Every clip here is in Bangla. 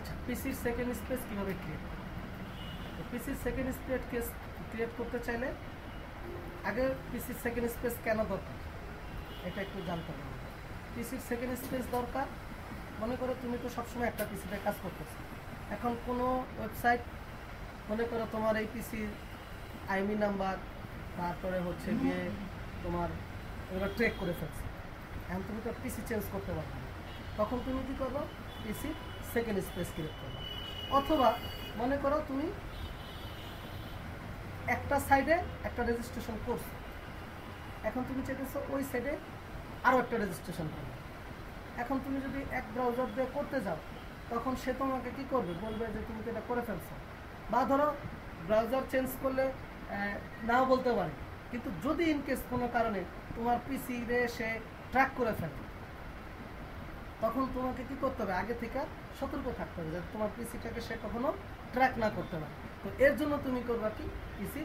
আচ্ছা, পিসির সেকেন্ড স্পেস কীভাবে ক্রিয়েট করব? তো পিসির সেকেন্ড স্পেস ক্রিয়েট করতে চাইলে আগে পিসির সেকেন্ড স্পেস কেন দরকার এটা একটু জানতে হবে। পিসির সেকেন্ড স্পেস দরকার, মনে করো তুমি তো সবসময় একটা পিসিতে কাজ করতেছো, এখন কোনো ওয়েবসাইট মনে করো তোমার এই পিসির আইএমই নাম্বার তারপরে হচ্ছে গিয়ে তোমার এগুলো ট্রেক করে ফেলছে, এখন তুমি তো পিসি চেঞ্জ করতে পারবে না, তখন তুমি কী করবো? পিসি সেকেন্ড স্পেস ক্রিয়েট করবো। অথবা মনে করো তুমি একটা সাইডে একটা রেজিস্ট্রেশন করছো, এখন তুমি চাইতেছো ওই সাইডে আরও একটা রেজিস্ট্রেশন করবে। এখন তুমি যদি এক ব্রাউজার দিয়ে করতে যাও তখন সে তোমাকে কী করবে? বলবে যে তুমি তো এটা করে ফেলছো। বা ধরো ব্রাউজার চেঞ্জ করলে নাও বলতে পারে, কিন্তু যদি ইনকেস কোনো কারণে তোমার পিসিতে সে ট্র্যাক করে ফেলে তখন তোমাকে কী করতে হবে? আগে থেকে সতর্ক থাকতে হবে যাতে তোমার পিসিটাকে সে কখনো ট্র্যাক না করতে পারে। তো এর জন্য তুমি করবা কি, পিসি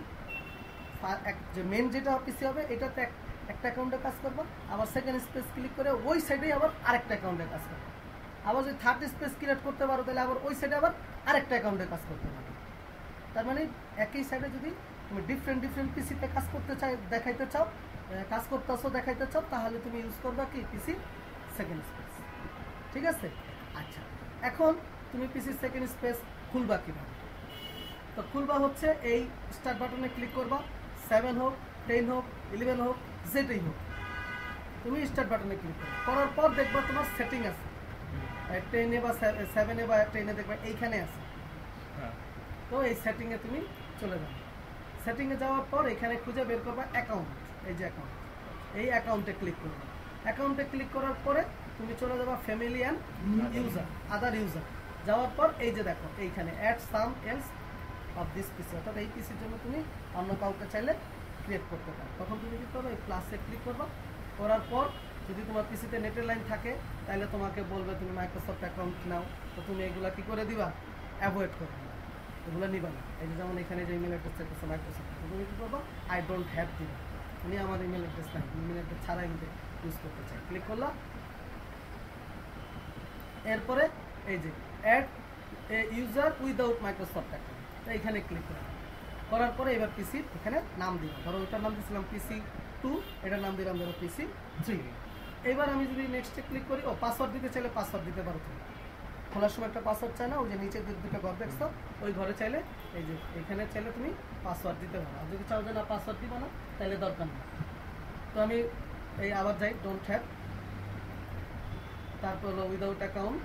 যে মেন যেটা পিসি হবে এটাতে একটা অ্যাকাউন্টে কাজ করবো, আবার সেকেন্ড স্পেস ক্লিক করে ওই সাইডেই আবার আরেকটা অ্যাকাউন্টে কাজ করবো। আবার যদি থার্ড স্পেস ক্রিয়েট করতে পারো তাহলে আবার ওই সাইডে আবার আরেকটা অ্যাকাউন্টে কাজ করতে পারো। তার মানে একই সাইডে যদি তুমি ডিফারেন্ট পিসিতে কাজ করতে দেখাইতে চাও, কাজ করতেছো দেখাইতে চাও, তাহলে তুমি ইউজ করবা কি, পিসি সেকেন্ড স্পেস। ঠিক আছে? আচ্ছা, এখন তুমি পিসি সেকেন্ড স্পেস খুলবা কীভাবে? তো খুলবা হচ্ছে এই স্টার্ট বাটনে ক্লিক করবা, 7 হোক 10 হোক 11 হোক যেটাই হোক, তুমি স্টার্ট বাটনে ক্লিক করো, করার পর দেখবা তোমার সেটিং আছে 10-এ বা 7-এ বা 10-এ দেখবা এইখানে আছে। তো এই সেটিংয়ে তুমি চলে যাবে। সেটিংয়ে যাওয়ার পর এখানে খুঁজে বের করবা অ্যাকাউন্ট, এই যে অ্যাকাউন্ট, এই অ্যাকাউন্টে ক্লিক করবা। অ্যাকাউন্টে ক্লিক করার পরে তুমি চলে যাবা family and user, other user. যাওয়ার পর এই যে দেখো এইখানে add some else of this PC, অর্থাৎ এই পিসির জন্য তুমি অন্য কাউকে চাইলে ক্রিয়েট করতে পারো। তখন তুমি কী করবে? এই প্লাসে ক্লিক করবা, করার পর যদি তোমার পিসিতে নেটের লাইন থাকে তাহলে তোমাকে বলবে তুমি মাইক্রোসফট অ্যাকাউন্ট নাও, তো তুমি এগুলা কী করে দিবা? অ্যাভয়েড করবে, এগুলো নিবা না। এই যে যেমন এখানে যে ইমেল অ্যাড্রেস থাকতেছে মাইক্রোসফট, তুমি কী করবা? আই ডোন্ট হ্যাভ দিবা, আমি আমার ইমেল অ্যাড্রেস নাই, ইমেল অ্যাড্রেস ছাড়া ইউজ করতে চাই, ক্লিক করলাম। এরপরে এই যে add a user without Microsoft account, তো এইখানে ক্লিক করার পরে এবার পিসির এখানে নাম দিব, ধরো ওইটার নাম দিয়েছিলাম পিসি 2, এটার নাম দিলাম ধরো পিসি 3। এবার আমি যদি নেক্সটে ক্লিক করি, ও পাসওয়ার্ড দিতে চাইলে পাসওয়ার্ড দিতে পারো তুমি, খোলার সময় একটা পাসওয়ার্ড চাই না, ওই যে নিচে দুটো ঘর দেখছো ওই ঘরে চাইলে এই যে এখানে চাইলে তুমি পাসওয়ার্ড দিতে পারো। আর যদি চাও যে না পাসওয়ার্ড দিব না তাহলে দরকার নেই। তো আমি এই আবার যাই ডোন্ট হ্যাভ, তারপর হলো উইদাউট অ্যাকাউন্ট,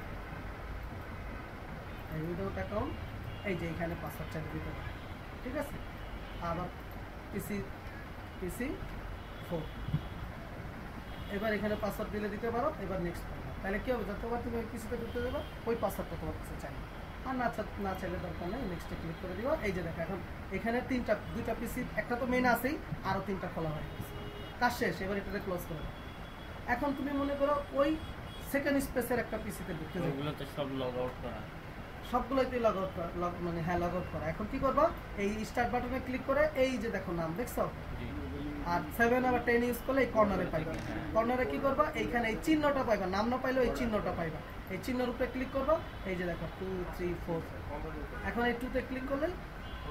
এই উইদাউট অ্যাকাউন্ট, এই যে এখানে পাসওয়ার্ড চাইলে দিতে পারো। ঠিক আছে? আবার পিসি 4, এবার এখানে পাসওয়ার্ড দিলে দিতে পারো। এবার নেক্সট করবো, তাহলে কী হবে? যতবার তুমি ওই পিসিতে ঢুকতে দেবো ওই পাসওয়ার্ডটা তোমার কাছে চাই, আর না চাইলে দরকার নেই, নেক্সটে ক্লিক করে দিবা। এই যে দেখো এখন এখানে দুইটা পিসি, একটা তো মেন আছেই, আরও 3টা খোলা হয়ে গেছে, কাজ শেষ। এবার এটাতে ক্লোজ করে দাও। এখন তুমি মনে করো ওই সেকেন্ড স্পেসের একটা পিসিতে ঢুকতে দেবো, সব লগ আউট করা, সবগুলোতে লগ আউট মানে হ্যাঁ লগ আউট করা। এখন কি করবা? এই স্টার্ট বাটনে ক্লিক করে এই যে দেখো নাম দেখছো, আর 7 আবার 10 ইউজ করলে এই কর্নারে পাইবা। কর্নারে কি করবা? এইখানে এই চিহ্নটা পাইবা, নাম না পাইলেও এই চিহ্নটা পাইবা, এই চিহ্নের উপরে ক্লিক করবা। এই যে দেখো 2 3 4, এখন এই 2-তে ক্লিক করলে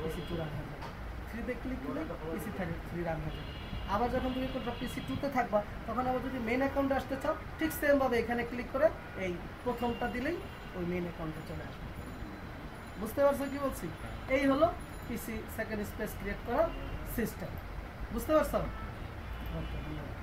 পিসি 2 রান হয়ে যাবে, 3-তে ক্লিক করলে পিসি 3 রান হয়ে যাবে। আবার যখন তুমি পিসি 2-তে থাকবা তখন আবার যদি মেন অ্যাকাউন্টে আসতে চাও ঠিক সেমভাবে এখানে ক্লিক করে এই প্রথমটা দিলেই ওই মেন অ্যাকাউন্টে চলে আসবে। বুঝতে পারছো কি বলছি? এই হলো পিসি সেকেন্ড স্পেস ক্রিয়েট করার সিস্টেম। বুঝতে পারছো? ওকে, ধন্যবাদ।